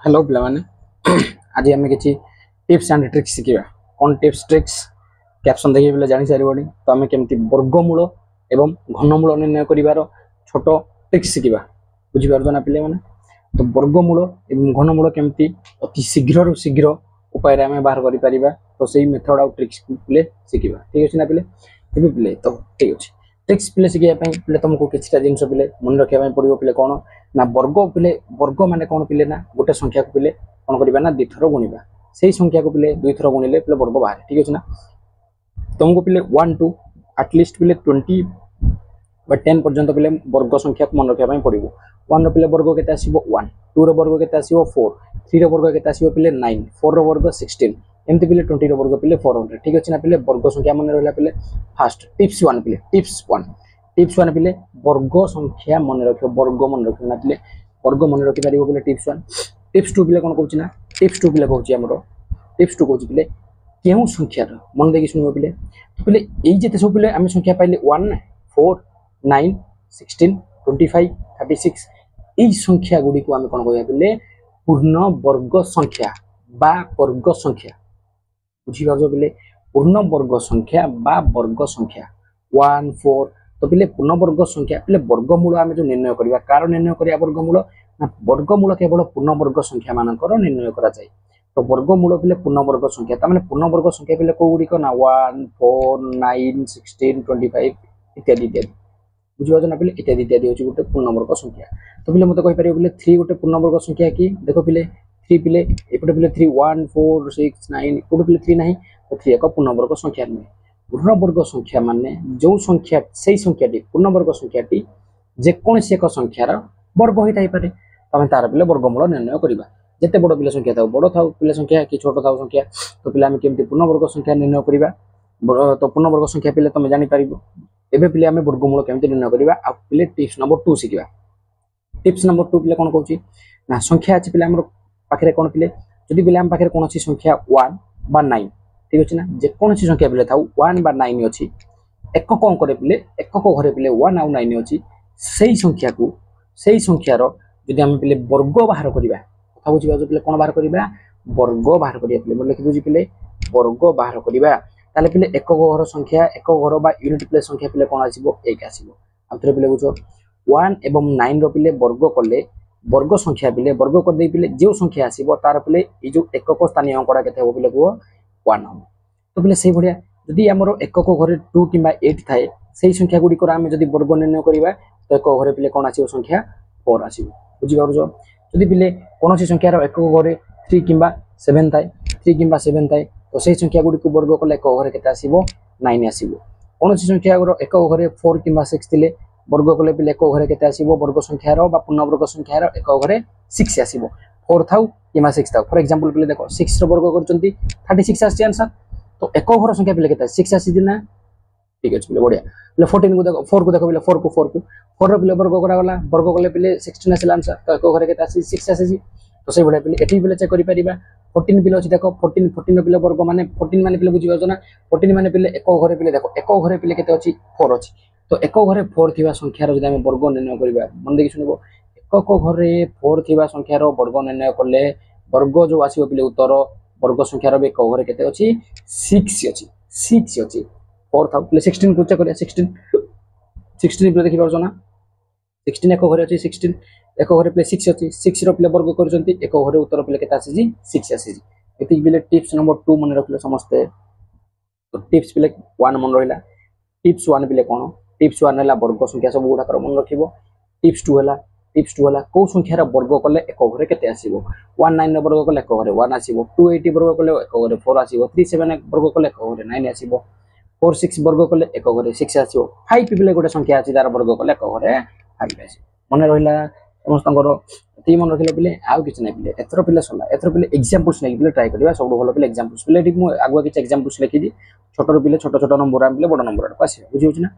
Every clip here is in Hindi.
हेलो पिलाने आज आम कि टिप्स एंड ट्रिक्स शिखा कौन टिप्स ट्रिक्स कैप्शन देखिए पे जानी सारे तो आम केमती वर्गमूल एवं घनमूल निर्णय कर छोट ट्रिक्स शिखा बुझीपार ना पे तो वर्गमूल एवं घनमूल केमती अति शीघ्र शीघ्र उपाय आम बाहर कर तो सही मेथड आउ ट्रिक्स पे शिखा ठीक अच्छे ना पे पे तो ठीक अच्छे ट्रिक्स पे शिखापी पे तुमको किसी जिन पे मन रखा पड़ो पे कौन ना वर्ग पे वर्ग मान कौन पे ना गोटे संख्या को पे कौन करवा ना दुईथर गुणा से संख्या को पे दुईथर गुणिले पे वर्ग बाहर ठीक अच्छे ना तुमको पे 1 टू आटलिस्ट पे 20 10 पर्यंत पे वर्ग संख्या को मन रखा पड़ो 1 पे वर्ग के 1 2 वर्ग के 4 3 वर्ग के पे 9 4 वर्ग 16 एमती पे 20 वर्ग पे 400 ठीक अच्छे ना पे वर्ग संख्या मन रहा पे फास्ट टिप्स 1 पे टिप्स 1 पे वर्ग संख्या मन रख वर्ग मन रख ना पे वर्ग मन रखिपार पे टिप्स 2 पे कौन कहूँ ना टिप्स 2 पे कहूँ आमर टिप्स 2 कहूँ पे क्यों संख्यार मन देखिए शुण पे पे ये सब पे आम संख्या पाइले 1 4 9 16 25 36 यही संख्या गुड़ी को आम कौन कह पूर्ण वर्ग संख्या बा वर्ग संख्या बुझीपार पे पूर्ण वर्ग संख्या बा वर्ग संख्या 1 4 तो पे पूर्ण वर्ग संख्या पे वर्गमूल आम जो निर्णय करवा कार निर्णय करा वर्गमूल ना वर्गमूल केवल पूर्ण वर्ग संख्या मानकर निर्णय करा जाए तो वर्गमूल पे पूर्ण वर्ग संख्या तमाने पूर्ण वर्ग संख्या पे कौगुड़िक ना 1 4 9 16 25 इत्यादि इत्यादि बुझीपार ना पे इत्यादि इत्यादि हूँ गोटे पूर्ण वर्ग संख्या तो पे मत कहीपर पे 3 गोटे पूर्ण वर्ग संख्या कि देख पे 3 पे एपटे पे 3 1 4 6 9 गोटे पे 3 ना तो 3 एक पूर्ण वर्ग संख्या नुहे पूर्ण वर्ग संख्या माने जो संख्या से संख्याटी पूर्ण वर्ग संख्याटी जेकोसी एक संख्यार वर्ग होता है तमें तार पे वर्गमूल निर्णय करवा जिते बड़ पिला संख्या था बड़ था पिला संख्या कि छोट था संख्या तो पे आम केमती पूर्ण वर्ग संख्या निर्णय करवा तो पूर्ण वर्ग संख्या पे तुम जापर एवं पे आम वर्गमूल केमती निर्णय करवा आ पे टिप्स नंबर 2 शिखा टिप्स नंबर 2 पे कौन कहूँ ना संख्या अच्छे पे पाखे कौन पे जदि पे आम पाखे कौन संख्या 1 बा 9 ठीक अच्छे ना जेकोसी संख्या पे था 1 बा 9 अच्छी एक कौन करे पे एक घरे पे 1 आउ 9 अच्छी से संख्या को से संख्यार जदि आम पे वर्ग बाहर करवा कथा बुझे पे कौन बाहर करवा वर्ग बाहर करा पे लिखि दूसरी पे वर्ग बाहर करवा ताले पे एक घर संख्या एक घर बा यूनिट प्लेस संख्या पे कौन आसो 1 आसो आउे पे बुझ 1 एवं 9 रे वर्ग कले वर्ग संख्या पे वर्ग करदे पे जो संख्या आसो तार पे ये जो एक स्थानीय अंकड़ा के पे कह 1 हम तो पे से भाया जदि आमर एक घरे 2 कि 8 थाए से संख्या गुड़िक आम जब वर्ग निर्णय करवा तो एक घरे पे कौन आसो संख्या 4 आसो बुझीपार जदि पे कौन संख्यार एक घरे 3 कि 7 थाए 3 कि 7 थाए तो से संख्या गुड़ी वर्ग कले एक घरे के 9 आसो कौन संख्या एक घरे 4 कि 6 थे वर्ग कले पे एक घरे के वर्ग संख्यार पूर्ण वर्ग संख्यार एक घरे 6 आसो 4 था कि 6 था फॉर एग्जांपल पे देख 6 वर्ग कर 36 आसी आंसर तो एक घर संख्या पे के 6 आसी ना ठीक अच्छे पे बढ़िया पे 14 को देख 4 को देख पे 4 को 4 पे वर्ग कराला वर्ग कले पे 16 आसला आंसर तो एक घरे के 6 आसी तो से भाया पे ये पे चेक कर 14 पे अच्छी देख 14 पे वर्ग माने 14 मान पे बुझीपार ना 14 मान पे एक घरे पे देख एक घरे पे के 4 अच्छी तो एक घरे 4 थी संख्यार जब आम वर्ग निर्णय करवा मन देखिए शुणव एक घरे 4 थी संख्यार वर्ग निर्णय कले वर्ग जो आसो पे उत्तर वर्ग संख्यार भी एक घरे के 6 अच्छी 4 था 16 को चेक कर 16 पे देखिए ना 16 एक घरे अच्छी 16 एक घरे पे 6 अच्छी 6 पे वर्ग कर एक घरे उत्तर पे के 6 आसी ये टिप्स नंबर 2 मन रखिले समस्ते तो टिप्स पे 1 मन रहा टिप्स 1 पे कौन टिप्स 1 है वर्ग संख्या सब गुड़ाक मन रख टिप्स 2 है कौ संख्यार वर्ग कले एक घरे के 19 वर्ग कले एक घरे 1 आसो 280 वर्ग कले एक घरे 4 आसो 37 वर्ग कले एक घरे 9 आसो 46 वर्ग कले एक घरे 6 आसो 5 पे गोटे संख्या अच्छी तार वर्ग कले एक घरे 5 आस मन रहा समस्त ये मन रखिले पे आउ कि ना पे एथर पे सरला एथर पे एग्जांपल्स नहीं पे ट्राई करवा सब भल पे एग्जांपल्स पे आगुआ किसी एग्जांपल्स लिखी छोट पे छोट छोट नंबर आम पे बड़ नंबर आड़ आस बुझे ना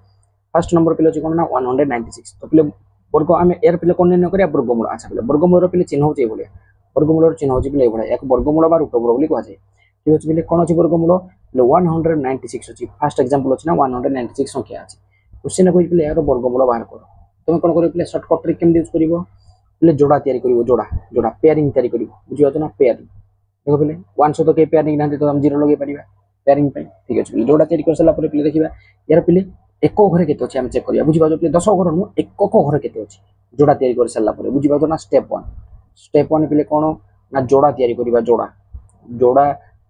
फर्स्ट नंबर पे अच्छे कौन ना 196 तो पे वर्ग आम एयर पे कौन निर्णय करा वर्गमूल अच्छा पे वर्गमूल पे चिन्ह हो वर्गमूल चिन्ह हो पे एक वर्गमूल बा रूट बोली कहुए ठीक अच्छे पे कौन अच्छी वर्गमूल 196 अच्छी फास्ट एग्जांपल अच्छी ना 196 संख्या अच्छी क्वेश्चन कह पे यार वर्गमूल बाहर कर तुम कौन कर सर्टकट ट्रिक केमती यूज कर ପିଲେ ଯୋଡ଼ା ତିଆରି କରିବ ଯୋଡ଼ା ଯୋଡ଼ା পেয়ারিং ତିଆରି କରିବ ବୁଝିପାରୁଛ ନା পেয়ারিং ଦେଖ ପିଲେ 1 ସହିତ କେହି পেয়ারিଂ ନାହାନ୍ତି ତ ଆମେ 0 ଲଗେଇ ପାରିବା পেয়ারিং ପାଇଁ ঠিক ଅଛି ପିଲେ ଯୋଡ଼ା ତିଆରି କରିସାରିଲା ପରେ ପିଲେ ଦେଖିବା यार पिले एक घरे केते अछि हम चेक करिया बुझि पाजो पिले 10 घर नु एक घरे केते अछि जोड़ा तयारी कर सल्ला परे बुझि पाजो ना स्टेप 1 पिले कोन ना जोड़ा तयारी करिबा जोड़ा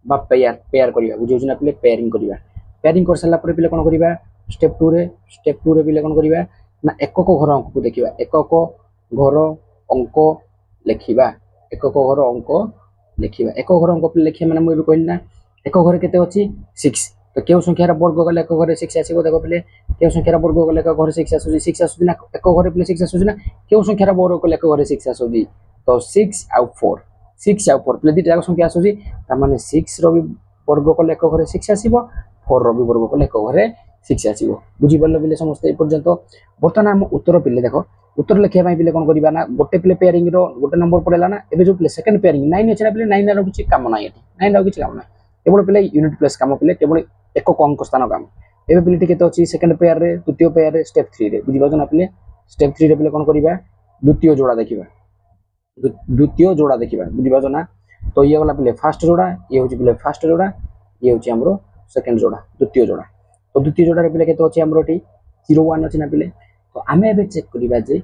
बा पेयर करिबा बुझि ना पिले पेयरिंग कर सल्ला परे पिले कोन करिबा स्टेप 2 रे पिले कोन करिबा ना एक घर अंक को देखिबा एक घर अंक लेखिबा एक घर अंक लेखिबा एक घर अंक पिले लेखिबा माने मु कहली ना एक घरे केते अछि 6 तो क्यों संख्यार वर्ग गले एक घरे 6 आसीबो देखो पिले क्यों संख्यार वर्ग गले एक घरे 6 आसुजी ना एक घरे पिले 6 आसुजी ना क्यों संख्यार वर्ग गले एक घरे 6 आसुजी तो 6 आउ 4 पिले दिटा संख्या आसुजी त माने 6 रो भी वर्ग गले एक घरे 6 आसीबो 4 रो भी वर्ग गले एक घरे 6 आसीबो बुझि बल्लो पिले समस्त ए पर्यंत बर्तमान हम उत्तर पिले देखो उत्तर लिखिया पई पिले कोन करिबा ना गोटे पिले पेयरिंग रो गोटे नंबर पडेला ना एबे जो पिले सेकंड पेयरिंग 9 अछि ना पिले 9 रो किछि काम नाही एठी 9 रो किछि काम नाही केवल पिले यूनिट प्लस काम पिले केवल एक अंक स्थान काम एबे पिले टिके तो अछि सेकंड पेयर रे द्वितीय पेयर रे स्टेप 3 रे बुझि बाजो ना पिले स्टेप 3 रे पिले कोन करिबा द्वितीय जोड़ा देखिबा बुझि बाजो ना तो ये वाला पिले फर्स्ट जोड़ा ये होछि पिले फर्स्ट जोड़ा ये होछि हमरो सेकंड जोड़ा द्वितीय जोड़ा तो द्वितीय जोड़ा रे पिले केतो अछि हमरो टी 0 1 अछि ना पिले तो आमे एबे चेक करिबा जे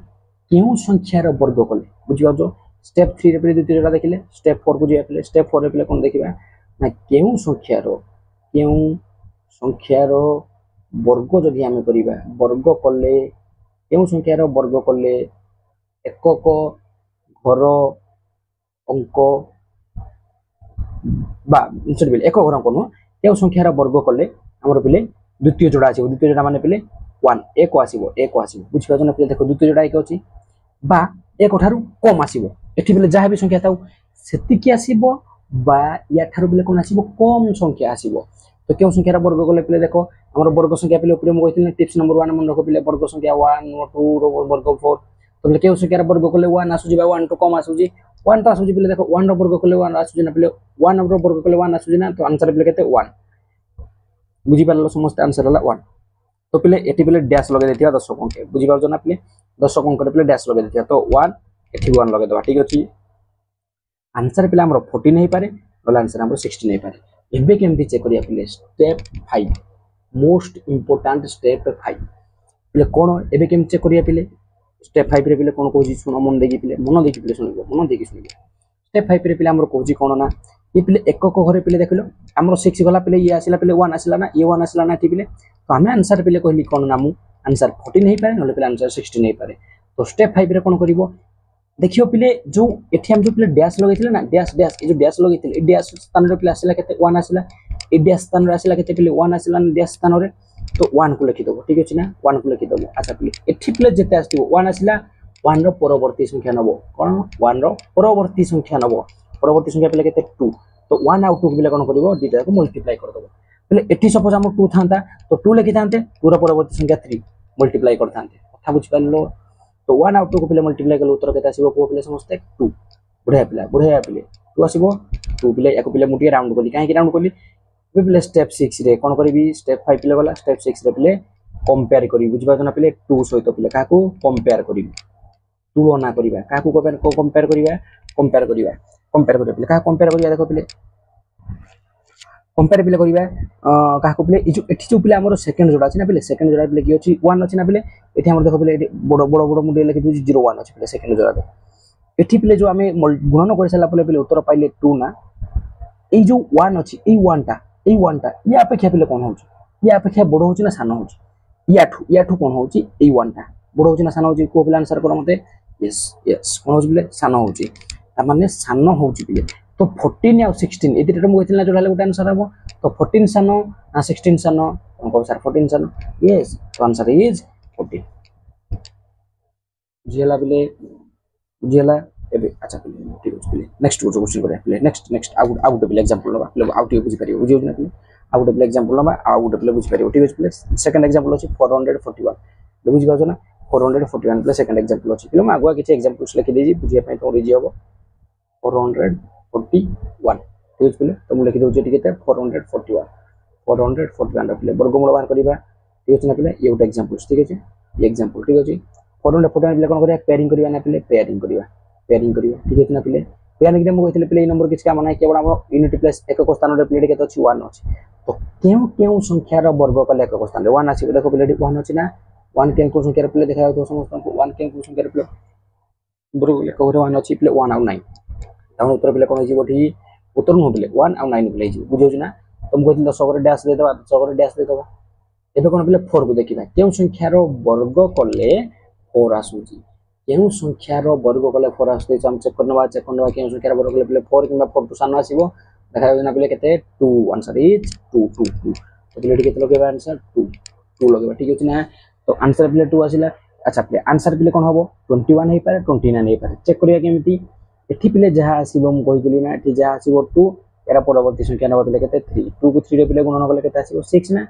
केउ संख्या रो वर्ग कले बुझि बाजो स्टेप 3 रे पिले द्वितीय जोड़ा देखिले स्टेप 4 को जे पिले स्टेप 4 रे पिले कोन देखिबा ना केउ संख्यार वर्ग जदि आमे करिबा वर्ग कले केउ संख्यार वर्ग कले एकक घर अंक बा सॉरी पिले एक घर अंक न केउ संख्यार वर्ग कले हमर पिले द्वितीय जोड़ा आसीबो द्वितीय जोड़ा माने पिले 1 एक आसीबो बुझि पाजो ना पिले देखो द्वितीय जोड़ा एक अछि बा एक ठारू कम आसीबो एठी पिले जाहा भी संख्या ताऊ सेति की आसीबो बा या ठारू पिले कोन आसीबो कम संख्या आसीबो तो क्यों संख्यार वर्ग गले पिले देखो हमर वर्ग संख्या पिले ऊपर म कहितले टिप्स नंबर 1 मन रखो पिले वर्ग संख्या 1 2 रो वर्ग 4 तो पिले क्यों संख्यार वर्ग गले 1 आसुजी बा 1 तो कम आसुजी 1 तो आसुजी पिले देखो 1 रो वर्ग गले 1 आसुजी ना पिले 1 रो वर्ग गले 1 आसुजी ना तो आंसर पिले केते 1 बुझी पारलो समस्त आंसर हला 1 तो पिले एठी पिले डैश लगे देथिया दर्शक अंक बुझी पारजो ना पिले दर्शक अंक रे पिले डैश लगे देथिया तो 1 एठी 1 लगे दवा ठीक अछि आंसर पिले हमरो 14 नहीं पारे वाला आंसर हमरो 16 नहीं पारे एबे केमती चेक करिया पिले स्टेप 5 मोस्ट इंपोर्टेंट स्टेप 5 पिले कोन एबे केम चेक करिया पिले स्टेप 5 रे पिले कोन कोजी सुनो मन देखि पिले सुनिबो मन देखि सुनिबो स्टेप 5 रे पिले हमरो कोजी कोन ना ये पिले एकक घरे पिले देखिलो हमरो 6 गला पिले ये आसिला पिले 1 आसिला ना ये 1 आसिला ना टी पिले तो हमें आंसर पिले कहली कोन ना मु आंसर 14 नहीं पारे नले पिले आंसर 16 नहीं पारे तो स्टेप 5 रे कोन करिवो देखियो पिले जो एठी हम जो पिले डैश लगैथिले ना डैश ए जो डैश लगैथिले ए डैश स्थान रे पिले आसिला केते 1 आसिला ए डैश स्थान रे आसिला केते पिले 1 आसिला डैश स्थान रे तो 1 को लिखि दबो ठीक अछि ना 1 को लिखि दबो अच्छा पिले एठी पिले जेते आस्तिबो 1 आसिला 1 रो परवर्ती संख्या नबो कोन 1 रो परवर्ती संख्या पिले केते 2 तो 1 आउ 2 पिले कोन करिवो दिटा को मल्टीप्लाई कर दबो पिले एठी सपोज हम 2 थांता तो 2 लिखि थांते 2 रो परवर्ती संख्या 3 मल्टीप्लाई कर थांते कथा बुझ पालो तो 1 आउ 2 को पिले मल्टीप्लाई कले उत्तर केते आसीबो को पिले समस्त 2 बुढ़िया पिले 2 आसीबो 2 पिले एको पिले मुटिए राउंड कली काहे कि राउंड कली पिले स्टेप 6 रे कोन करबी स्टेप 5 पिले वाला स्टेप 6 रे पिले कंपेयर करी बुझ पाजो ना पिले 2 सहित पिले काको कंपेयर करी तुलना करिबा काको कंपेयर करिबा पिले का कंपेयर करिबा देखो पिले कंपेयर पिले करिबा काको पिले एठी जो पिले हमर सेकंड जोड़ा अछि ना पिले सेकंड जोड़ा पिले की अछि 1 अछि ना पिले एठी हमर देखो पिले एठी बड़ मुंडे लिखि दिछि 01 अछि पिले सेकंड जोड़ा रे एठी पिले जो हमें गुणन कर साला पिले उत्तर पाइले 2 ना ए जो 1 अछि ए 1 टा या अपेक्षा पिले कोन होछि या अपेक्षा बड़ होछि ना सान होछि याठू कोन होछि ए 1 टा बड़ होछि ना सान होछि को पिले आंसर कर मते यस कोन होछि पिले सान होछि ता माने सान होछि पिले तो 14 और 16 एदिटा हम कहथिला जोडा ले गोटे आंसर हबो तो 14 सान ना 16 सान कोन को सर 14 सान यस तो आंसर इज 14 जेला बिले जेला एबे अच्छा ठीक अछि पिले नेक्स्ट क्वेश्चन करे पिले नेक्स्ट आउट पिले एग्जांपल लबा पिले आउट बुझि परियो बुझियो ना पिले आउट पिले एग्जांपल लबा आउट पिले बुझि परियो ठीक अछि पिले सेकंड एग्जांपल अछि 441 बुझि पाजो ना 441 पिले सेकंड एग्जांपल अछि पिले म आगुआ किछ एग्जांपल्स लिखि देजी बुझिया पय तो इजी हबो 441 ठीक अछि पिले तो म लिखि दउ जे केते 441 पिले वर्गमूल बाहर करिबा ठीक अछि ना पिले ये गोटे एग्जांपल्स ठीक अछि ये एग्जांपल ठीक अछि फोटो पिले कौन करिया पेयरिंग करिया ना पिले पेयरिंग करिया ठीक है ना पिले पेयरिंग रे मु कहथिले पिले ए नंबर किछ काम नाही केवल हम यूनिट प्लेस एकक स्थान रे पिले केते अछि 1 अछि तो केउ संख्या रो वर्ग कले एकक स्थान रे 1 अछि देखो पिले 1 अछि ना 1 केउ संख्या रे पिले देखा तो समस्त 1 केउ संख्या रे पिले वर्ग कले एकक रे 1 अछि पिले 1 आउ 9 ताऊ उत्तर पिले कोन हिजी बठी उत्तर नु पिले 1 आउ 9 पिले हिजी बुझौ ना तुम कहथिल 10 रे डैश दे दबा 10 रे डैश दे दबा एबे कोन पिले 4 को देखिबा केउ संख्या रो वर्ग कले 4 आसुची केउ संख्या रो वर्ग कले 4 आसुची हम चेक करनवा केउ संख्या रो वर्ग कले पिले 4 किबा 4 टू सानो आसीबो देखा ना पिले केते 2 आंसर इज 2 2 2 तो पिले केते लगेबा आंसर 2 2 लगेबा ठीक अछि ना तो आंसर पिले 2 आसिला अच्छा पिले आंसर पिले कोन हबो 21 हे पारे 29 हे पारे चेक करिया केमिति एठी पिले जहा आसीबो म कहितली ना एठी जहा आसीबो 2 एरा परवर्ती संख्या नबा पिले केते 3 2 को 3 रे पिले गुणन कले केते आसीबो 6 ना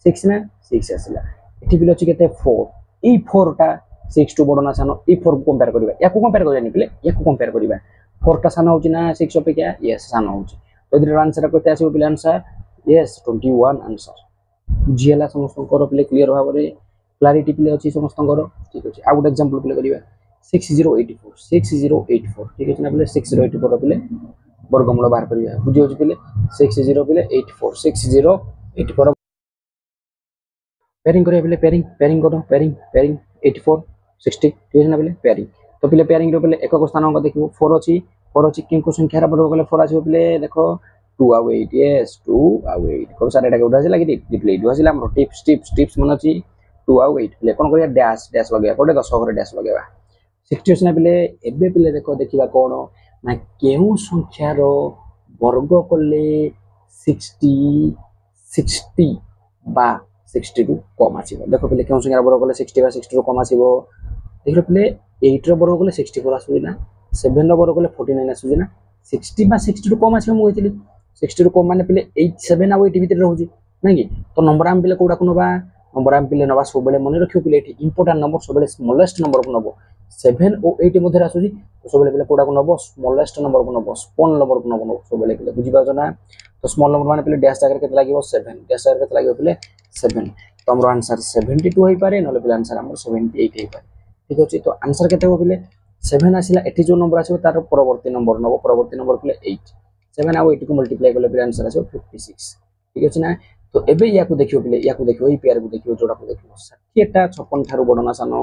6 आसिला एठी पिले अछि केते 4 ई 4 टा 6 टू बडो ना सानो ई 4 को कंपेयर करिबा या को कंपेयर करिया पिले या को कंपेयर करिबा 4 टा सानो होची ना 6 अपेक्षा यस सानो होची तो इधर आंसर केते आसीबो पिले आंसर यस 21 आंसर बुझियला समस्त कर पिले क्लियर भाबरे क्लैरिटी पिले अछि समस्त कर ठीक अछि आ गुड एग्जांपल पिले करिबा 6084 ठीक अछि ना पिले 6084 पिले वर्गमूल बाहर करिया बुझियो पिले 60 पिले 6084 पेयरिंग करिया पिले पेयरिंग करो पेयरिंग 84 60 ठीक अछि ना पिले पेयरिंग तो पिले पेयरिंग रो पिले एकक स्थान अंक देखिबो 4 अछि किंको संख्या रा वर्ग कले 4 आछो पिले देखो 2 आउ 8 यस 2 आउ 8 को सारे एटा उठा लागी रिप्लाई 2 आसिला हमरो टिप्स मन अछि 2 आउ 8 पिले कोन करिया डैश लगेया कोटे 10 घरे डैश लगेबा 60 अछि ना पिले एबे पिले देखिबा कोन ना केउ संख्या रो वर्ग कले 60 बा 60 रु कम आसीबो देखो पिले केउ संख्या वर्ग कले 60 बा 60 रु कम आसीबो देखो पिले 8 रो वर्ग कले 64 आसुई ना 7 रो वर्ग कले 49 आसुई ना 60 बा 60 रु कम आसीबो मु कहितली 60 रु कम माने पिले 8 7 आ 8 भीतर रहउजी नै कि तो नंबर आम पिले कोडा को नबा नंबर आम पिले नबा सब बेले मन रखियो पिले एठी इंपोर्टेंट नंबर सब बेले स्मॉलेस्ट नंबर को नबो 7 और 8 मध्ये आसुजी तो सब बेले पिले कोडा को नबो स्मॉलेस्ट नंबर को नबो स्मॉल नंबर को नबो सब बेले पिले बुझी पाछो ना तो स्मॉल नंबर माने पिले डैश जागर केते लागिवो 7 डैश जागर केते लागिवो पिले 7 तो हमरो आंसर 72 होई पारे नले पिले आंसर हमरो 78 होई पारे ठीक अछि तो आंसर केते हो पिले 7 आसिला एठी जो नंबर आसीबो तार परवर्ती नंबर पिले 8 7 और 8 को मल्टीप्लाई करले पिले आंसर आसीबो 56 ठीक अछि ना तो एबे या को देखियो पिले या को देखियो ई पेयर को देखियो जोड़ा को देखियो 60 टा 56 थारु बडो ना सानो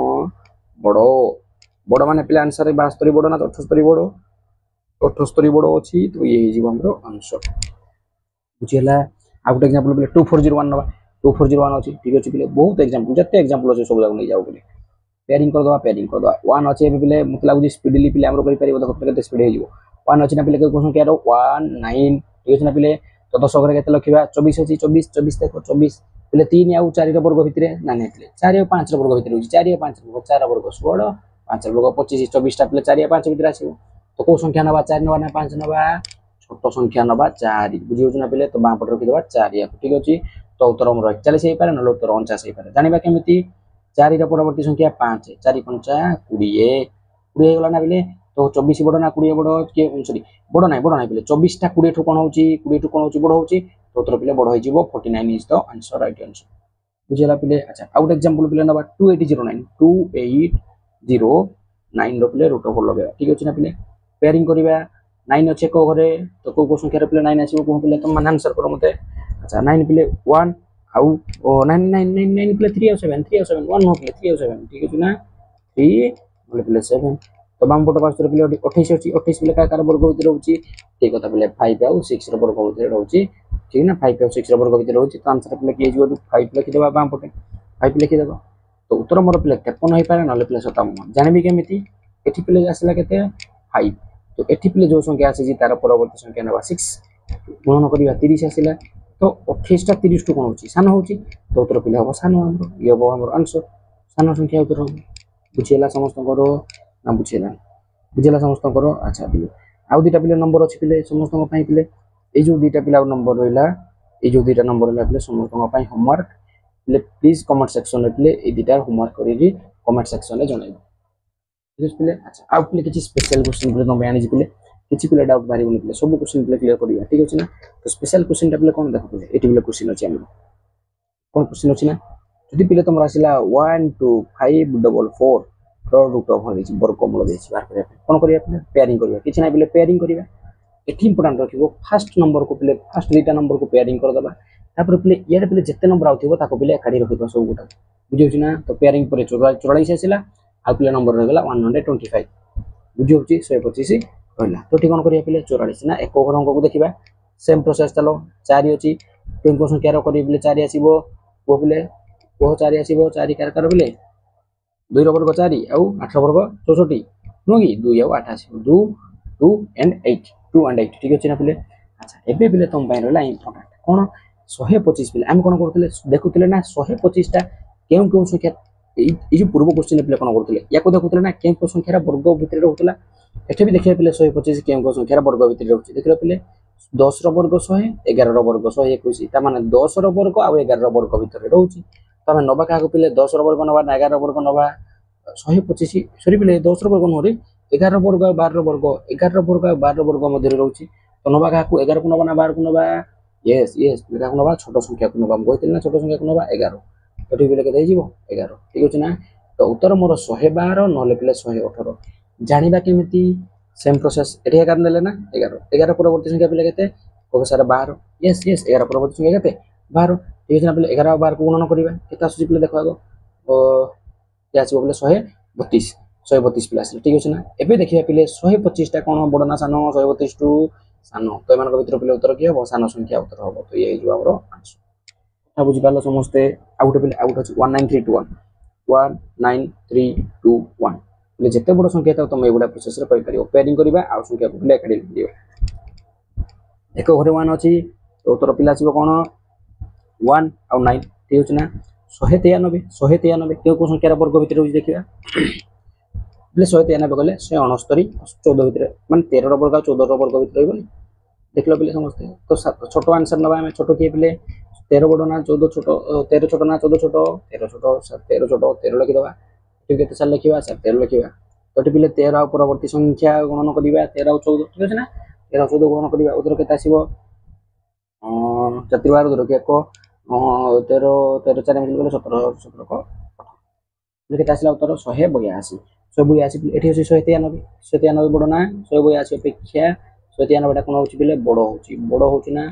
बडो माने पिले आंसर 72 बडो ना 78 बडो 78 बडो अछि तो ये हिजी हमरो आंसर बुझियला आ गुड एग्जांपल पिले 2401 नबा 2401 अछि ठीक अछि पिले बहुत एग्जांपल जते एग्जांपल अछि सब जाग नै जाऊ पिले पेयरिंग कर दवा 1 अछि एबे पिले मतलब लागु स्पीडली पिले हमरो करि परिबो देखो पिले स्पीड हे जिवो 1 अछि ना पिले को संख्या रो 1 9 ठीक अछि ना पिले तो 10 घरे केते लखिबा 24 अछि 24 देखो 24 पिले 3 आउ 4 रो वर्ग भितरे ना नै पिले 4 और 5 रो वर्ग भितरे होछि 4 और 5 रो 4 वर्ग 16 5 रो वर्ग 25 24 टा पिले 4 और 5 भितरे आसीबो तो को संख्या नबा 4 नबा ना 5 नबा छोटो संख्या नबा 4 बुझियो ना पिले तो बां पट रखि देबा 4 या ठीक अछि तो उत्तर हमरो 41 हे पारे न उत्तर 49 हे पारे जानिबा केमिति 4 रो परवर्ती संख्या 5 4 5 20 20 गला ना पिले तो 24 बडो ना 20 बडो के सॉरी बडो नाही पिले 24 टा 20 ठो कोन होची 20 ठो कोन होची बडो होची तो उत्तर पिले बडो होई जिवो 49 is the answer right answer बुझिला पिले अच्छा आउट एग्जांपल पिले नबा 2809 रो पिले रूट ओवर लगे ठीक अछि ना पिले पेयरिंग करिबा 9 अछि को घरे तो को संख्या रे पिले 9 आसीबो को पिले तुम आंसर करो मते अच्छा 9 पिले 1 आउ 9 पिले 3 और 7 1 हो पिले 3 और 7 ठीक अछि ना 3 पिले 7 तो बाम पट पास पिले 28 अछि 28 पिले का वर्ग भितर रहउची ठीक कथा पिले 5 और 6 रो वर्ग भितर रहउची ठीक ना 5 और 6 रो वर्ग भितर रहउची तो आंसर पिले के जिवो 5 लिखि देबा बाम पटे 5 लिखि देबा तो उत्तर मोर पिले 53 होई पारे नले पिले 57 जानिबि केमिति एठी पिले आसला केते 5 तो एठी पिले जो संख्या आसी जी तार परवर्ती संख्या नबा 6 गुणन करिबा 30 आसिला तो 28 टा 30 टु कोन होची सान होची तो उत्तर पिले हबो सान हमरो ये हबो हमरो आंसर सान संख्या उत्तर हम बुझियला समस्त करो ना बुझियला समस्त करो अच्छा पिले आउ दुटा पिले नंबर अछि पिले समस्त को पई पिले ए जो दुटा पिला नंबर रहला ए जो दुटा नंबर रहला पिले समस्त को पई होमवर्क पिले प्लीज कमेंट सेक्शन रे पिले ए दुटा होमवर्क करिरि कमेंट सेक्शन रे जणाइबो ठीक पिले अच्छा आउ पिले किछि स्पेशल क्वेश्चन पिले हम आनि पिले किछि पिले डाउट बारी बनि पिले सब क्वेश्चन पिले क्लियर करिबा ठीक अछि ना तो स्पेशल क्वेश्चन टा पिले कोन देखो पिले एटी पिले क्वेश्चन अछि हमर कोन क्वेश्चन अछि ना जदि पिले तुम रासिला 1 2 5 4 4 रूट ओवर देछि वर्गमूल देछि बाहर करिया कोन करिया पेयरिंग करिया किछि नै बिले पेयरिंग करिया एठी इंपोर्टेंट रखिबो फर्स्ट नंबर को पिले फर्स्ट दुईटा नंबर को पेयरिंग कर दबा तापर पिले यार पिले जत्ते नंबर आउथिबो ताको पिले एकाडी रखिबो सब गोटा बुझियो ना तो पेयरिंग परे 44 आसिला आ पिले नंबर रहगला 125 बुझियो छि 125 रहला तो ठीक कोन करिया पिले 44 ना एक ओवर अंक को देखिबा सेम प्रोसेस चलो 4 अछि केम को संख्या रो करी पिले 4 आसीबो वो पिले वो 4 आसीबो 4 कार पिले 2 रो वर्ग 4 आउ 8 रो वर्ग 64 नुगी 2 आउ 8 आसीबो 2 एंड 8 2 एंड 8 ठीक अछि ना पिले अच्छा एबे पिले तुम पाइ रहला इंपोर्टेंट कोन 125 पिले हम कोन करथले देखुतले ना 125 टा केउ केउ संख्या ई जो पूर्व क्वेश्चन पिले कोन करथले याको देखुतले ना केउ केउ संख्या वर्ग भितर रहउतला एठे भी देखिया पिले 125 केउ केउ संख्या वर्ग भितर रहउछि देखिलो पिले 10 रो वर्ग 100 11 रो वर्ग 121 ता माने 10 रो वर्ग आ 11 रो वर्ग भितर रहउछि तमे नबा का पिले 10 रो वर्ग नबा 11 रो वर्ग नबा 125 सॉरी पिले 10 रो वर्ग नोरे 11 रो वर्ग 12 रो वर्ग 11 रो वर्ग 12 रो वर्ग मध्य रहउछि तो नबा का 11 को नबा ना 12 को नबा यस यस पिला को नबा छोट संख्या को नबा कहतिल ना छोट संख्या को नबा 11 एठी पिले केते हिजिबो 11 ठीक अछि ना तो उत्तर मोर 112 नले पिले 118 जानिबा केमिति सेम प्रोसेस एठी 11 नेले ना 11 11 परवर्ती संख्या पिले केते को सारा 12 यस यस 11 परवर्ती संख्या केते 12 ठीक अछि ना पिले 11 12 को गुणन करिबा केते आसुची पिले देखो आगो या आसी पिले 132 132 पिले आसी ठीक अछि ना एबे देखिया पिले 125 टा कोन बड ना सानो 132 टू सानो तो एमान को भीतर पिले उत्तर की हो सानो संख्या उत्तर हो तो ये जो हमरो आंसर आ बुझि पालो समस्त आउट पिले आउट अछि 19321 19321 ले जते बड़ संख्या त तुम एगुडा प्रोसेस रे करि परियो पेयरिंग करबा आ संख्या को पिले एकाडी दियो एक घरे 1 अछि तो उत्तर पिला छिबो कोन 1 और 9 ठीक अछि ना 193 केउ को संख्या रे वर्ग भीतर होई देखिबा ले 193 गले 169 14 भीतर माने 13 रो वर्ग 14 रो वर्ग भीतर होइबनी देखलो पिले समस्त तो छोटो आंसर नबा हम छोटो के पिले 13 बड़ ना 14 छोटो 13 छोटो ना 14 छोटो 13 छोटो 13 छोटो 13 लिखि दबा ठीक है तो सर लिखिबा सर 13 लिखिबा तो पिले 13 परवर्ती संख्या गणन करिबा 13 और 14 ठीक अछि ना 13 14 गणन करिबा उधर केते आसीबो 4 12 उधर के को 13 13 4 मिल गले 17 17 को केते आसीला उत्तर 182 182 एठी अछि 193 193 बड़ ना 182 अपेक्षा 193 टा कोन होछि पिले बड़ होछि ना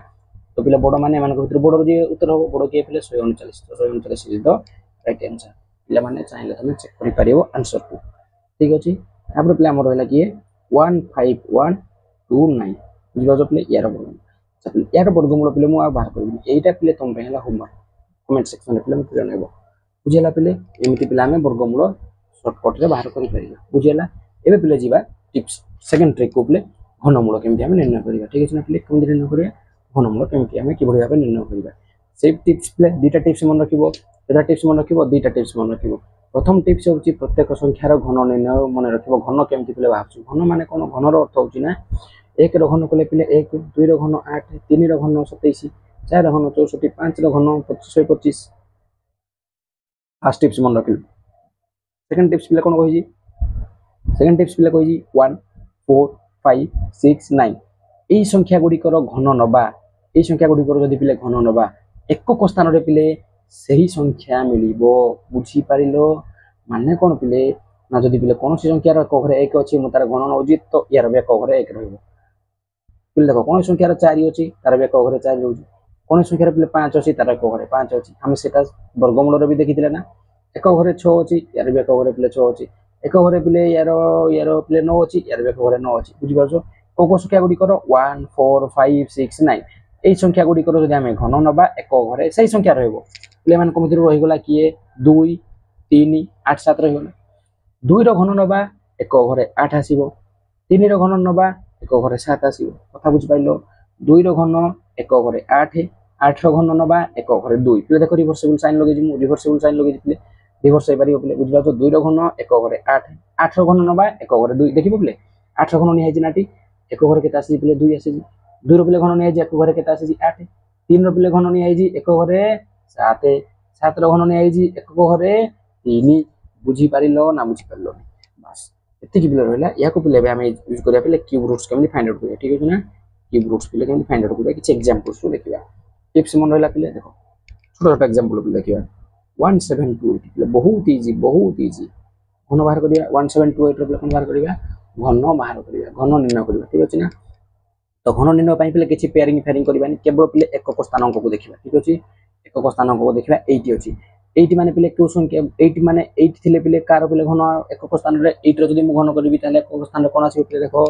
तो पिले बड़ माने मान भीतर बड़ जे उत्तर हो बड़ के पिले 139 तो 139 इज द राइट आंसर पिले माने चाहिले तमे चेक करि परियो आंसर को ठीक अछि तापर पिले हमर रहला कि 15129 बुझिबा जो पिले यार वर्ग यार वर्गमूल पिले मु आ बाहर करबी एटा पिले तुम पहला होमवर्क कमेंट सेक्शन रे पिले मते जणाइबो बुझिला पिले एमिति पिले हमें वर्गमूल शॉर्टकट रे बाहर करि परियो बुझिला एबे पिले जीवा टिप्स सेकंड ट्रिक को पिले घनमूल केमिति हमें निर्णय करिया ठीक अछि ना पिले केमिति निर्णय करिया घनमूल केमिति हमें कि बढिया निर्णय करिया सेम टिप्स पिले दुटा टिप्स मन रखिबो दुटा टिप्स मन रखिबो दुटा टिप्स मन रखिबो प्रथम टिप्स होची प्रत्येक संख्यार घन निर्णय मन रखिबो घन केमिति पिले भाबछु घन माने कोन घनर अर्थ होची ना 1 रो घन कोले पिले 1 2 रो घन 8 3 रो घन 27 4 रो घन 64 5 रो घन 25 फर्स्ट टिप्स मन रखिबो सेकंड टिप्स पिले कोन कहि सेकंड टिप्स पिले कहि 1 4 5 6 9 এই সংখ্যা গুড়িকর ঘন নবা এই সংখ্যা গুড়িকর যদি পিলে ঘন নবা একক স্থানরে পিলে সেই সংখ্যা মিলিব বুঝি পারিলো মানে কোন পিলে না যদি পিলে কোনসি সংখ্যার এক ঘরে 1 ଅଛି মু তার গণনা উচিত তো ইয়ার এক ঘরে 1 রহিব পিলে দেখো কোন সংখ্যার 4 ଅଛି তার এক ঘরে 4 রହୁଛି কোন সংখ্যার পিলে 5 ଅଛି তার এক ঘরে 5 ଅଛି আমি সেটা বর্গমূলরে भी দেখিଥିଲେ না এক ঘরে 6 ଅଛି ইয়ার এক ঘরে পিলে 6 ଅଛି এক ঘরে পিলে ইয়ার পিলে 9 ଅଛି ইয়ার এক ঘরে 9 ଅଛି বুঝি পারছো को संख्या गुड़िकर 1 4 5 6 9 এই সংখ্যা গুড়িকর যদি আমি ঘন নবা এক ঘরে সেই সংখ্যা রহিব প্লে মান কমিতি রহিগলা কিয়ে 2 3 8 7 রহিগলা 2 रो घन नबा एक घरे 8 आसीबो 3 रो घन नबा एक घरे 7 आसीबो कथा बुझ पाइलो 2 रो घन एक घरे 8 8 रो घन नबा एक घरे 2 प्ले देखो रिवर्सिबल साइन लगे जिमु रिवर्सिबल साइन लगे प्ले रिवर्स होई पारियो प्ले बुझबा तो 2 रो घन एक घरे 8 8 रो घन नबा एक घरे 2 देखिबो प्ले 8 रो घन नि हाइजी नाटी एक घरे केता आसी पिले 2 आसी 2 रो पिले घन नि आइजी एक घरे केता आसी 8 3 रो पिले घन नि आइजी एक घरे 7 7 रो घन नि आइजी एक घरे 3 बुझी पारिलो ना बुझी पारिलो बस एते की पिले रहला या को पिले हम यूज करिया पिले क्यूब रूट्स केमि फाइंड आउट करिया ठीक है ना क्यूब रूट्स पिले केमि फाइंड आउट करिया कि एग्जांपल्स को देखिबा टिप्स मन रहला पिले देखो छोटा छोटा एग्जांपल पिले देखिबा 172 पिले बहुत इजी घन बाहर करिया 1728 रो पिले कोन बाहर करिया घन बाहर करिया घन निर्णय करिया ठीक अछि ना तो घन निर्णय पई पिले किछि पेयरिंग फेयरिंग करबानी केवल पिले एकक स्थानांक को देखिबा ठीक अछि एकक स्थानांक को देखिबा 80 अछि 80 माने पिले क्यू संख्या 80 माने 8 थिले पिले कार पिले घन एकक स्थान रे 8 रो जदी मु घन करबी ताले एकक स्थान रे कोन आसी पिले देखो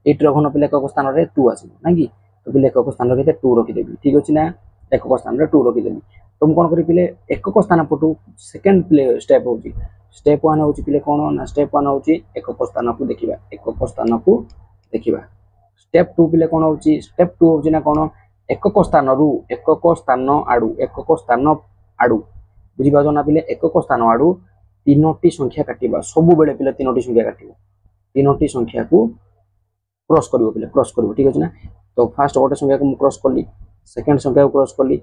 8 रो घन पिले एकक स्थान रे 2 आसी ना कि तो पिले एकक स्थान रे 2 रखि देबी ठीक अछि ना एकक स्थान रे 2 रखि देबी तो मु कोन करी पिले एकक स्थान पटु सेकंड प्ले स्टेप होची स्टेप 1 होची पिले कोन ना स्टेप 1 होची एकक स्थान को देखिबा एकक स्थान को देखिबा स्टेप 2 पिले कोन होची स्टेप 2 होची ना कोन एकक स्थान आडू बुझी पाजो ना पिले एकक स्थान आडू तीनोटी संख्या काटिबा सब बेले पिले तीनोटी संख्या काटिबो तीनोटी संख्या को क्रॉस करिवो पिले क्रॉस करिवो ठीक अछि ना तो फर्स्ट गोटे संख्या को मु क्रॉस करली सेकंड संख्या को क्रॉस करली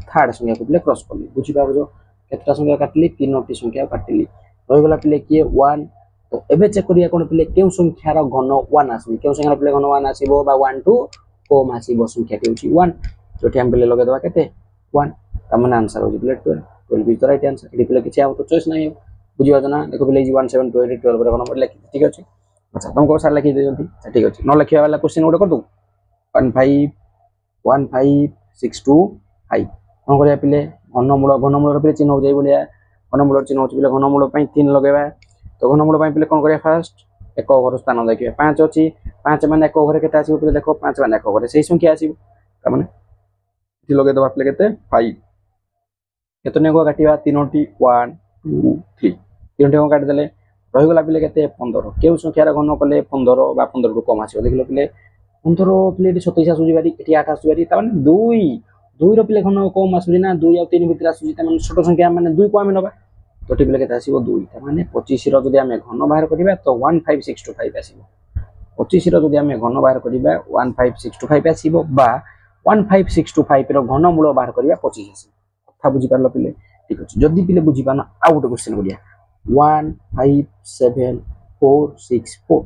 थर्ड संख्या को पिले क्रॉस करली बुझी पाजो केतरा संख्या काटली तीनोटी संख्या काटली रहि गला पिले किए 1 तो एबे चेक करिया कोन पिले केउ संख्या रो घन 1 आसी केउ संख्या पिले घन 1 आसीबो बा 1 2 कम आसीबो संख्या केउची 1 जोठी हम पिले लगे दबा केते 1 तमन आंसर हो पिले 12 12 इज द राइट आंसर एडी पिले किछि आ तो चॉइस नै बुझी बाजो ना देखो पिले 1728 12 रे नंबर लिखि ठीक अछि अच्छा तुमको सार लिखि दे जल्दी अच्छा ठीक अछि न लिखिया वाला क्वेश्चन उडे कर दू 15625 कोन करिया पिले घनमूल रे पिले चिन्ह हो जाई बोलिया घनमूल चिन्ह हो पिले घनमूल पई 3 लगेबा तो घनमूल पई पिले कोन करिया फर्स्ट एक घर स्थान देखिए 5 अछि 5 माने एक घर केते आसीबो पिले देखो 5 माने एक घर सेही संख्या आसीबो त माने ति लगे दबा पिले केते 5 केतने को काटिबा तीनोटी 1 2 3 तीनोटी को काटि देले रहि गला पिले केते 15 केउ संख्या रे घन कले 15 बा 15 रु कम आसीबो देखिलो पिले 15 पिले 27 आसुजी बारी एटी 8 आसुजी बारी त माने 2 रो पिले घन कम आसुजी ना 2 और 3 भितर आसुजी त माने छोट संख्या माने 2 को आमे नबा तो टिपिले केते आसीबो 2 त माने 25 रो जदी आमे घन बाहर करिबा तो 15625 आसीबो 25 रो जदी आमे घन बाहर करिबा 15625 आसीबो बा 15625 रो घन मूल बाहर करिबा 25 आसीबो कथा बुझी पारलो पिले ठीक अछि जदी पिले बुझी पाना आ गोटे क्वेश्चन करिया 1574464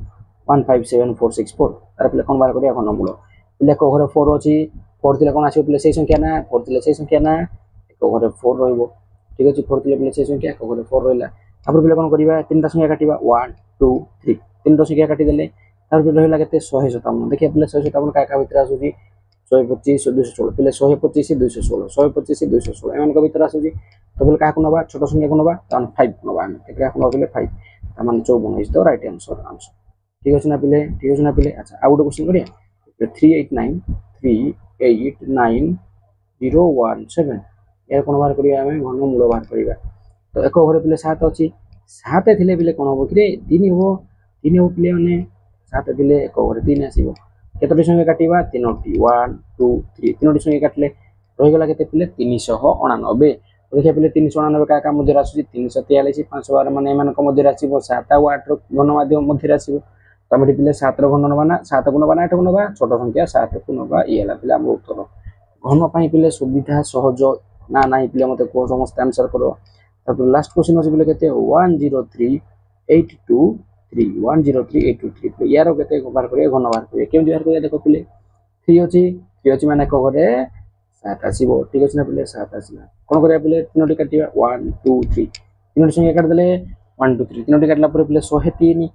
1574464 तार पिले कोन बाहर करिया घन मूल पिले को घरे 4 अछि 4 दिले कोन आसीबो पिले सेही संख्या ना 4 दिले सेही संख्या ना को घरे 4 रहइबो ठीक अछि 4 दिले पिले सेही संख्या को घरे 4 रहला तापर पिले कोन करिबा तीनटा संख्या काटिबा 1 2 3 तीनटा संख्या काटि देले तार पिले रहला केते 157 देखिए पिले 157 का भितर आसुजी 125 216 पिले 125 216 125 216 एमन को भितर आसुजी तो पिले का को नबा छोट संख्या को नबा तन 5 को नबा केकरा को नबा पिले 5 त माने 54 इज द राइट आंसर ठीक अछि ना पिले अच्छा आ गोटे क्वेश्चन करिया 389389 यार कोन बाहर करिया हमें घन मूल बाहर करिबा तो एक घरे पिले 7 अछि 7 थिले पिले कोन हो कि रे 3 हो पिले माने 7 थिले एक घरे 3 आसीबो केतोटी संख्या काटिबा तीनोटी 1 2 3 तीनोटी संख्या काटले रहि गला केते पिले 389 देखिए पिले 389 का मध्य आसुची 343 512 माने एमान को मध्य आसीबो 7 और 8 रो घन माध्यम मध्य आसीबो तमटी पिले 7 रो घन नबा ना 7 को नबा ना 8 को नबा छोट संख्या 7 को नबा इला पिले हम उत्तर घन पई पिले सुविधा सहज ना नाही पिले मते को समस्त आंसर करो तब लास्ट क्वेश्चन अछि पिले केते 103823 यार केते बाहर करिया घन बाहर करिया केम बाहर करिया देखो पिले 3 अछि माने को घरे 7 आसीबो ठीक अछि ना पिले 7 आसीला कोन करिया पिले तीनोटी काटिबा 1 2 3 तीनोटी संख्या काट देले 1 2 3 तीनोटी काटला पर पिले 103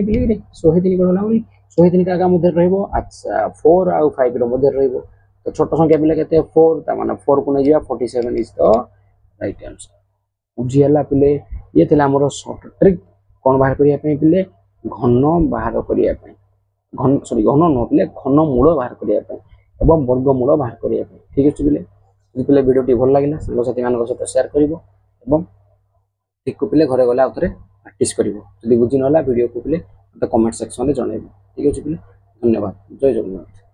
पिले रे 103 कोला बोली 103 का मध्य रहइबो अच्छा 4 और 5 रो मध्य रहइबो तो छोट संख्या पिले केते 4 त माने 4 को नै जिया 47 इज द राइट आंसर बुझियाला पिले ये थिला हमरो शॉर्ट ट्रिक कोन बाहर करिया पई पिले घन बाहर करिया पई घन न पिले घन मूल बाहर करिया पई एवं वर्ग मूल बाहर करिया पई ठीक अछि पिले वीडियो टी भल लागिला संग साथी मान सहित शेयर करिवो एवं ठीक को पिले घरे गला उतरे प्रैक्टिस करिवो जदी बुझि नला वीडियो को पिले कमेंट सेक्शन रे जणाइबो ठीक अछि पिले धन्यवाद जय जगन्नाथ।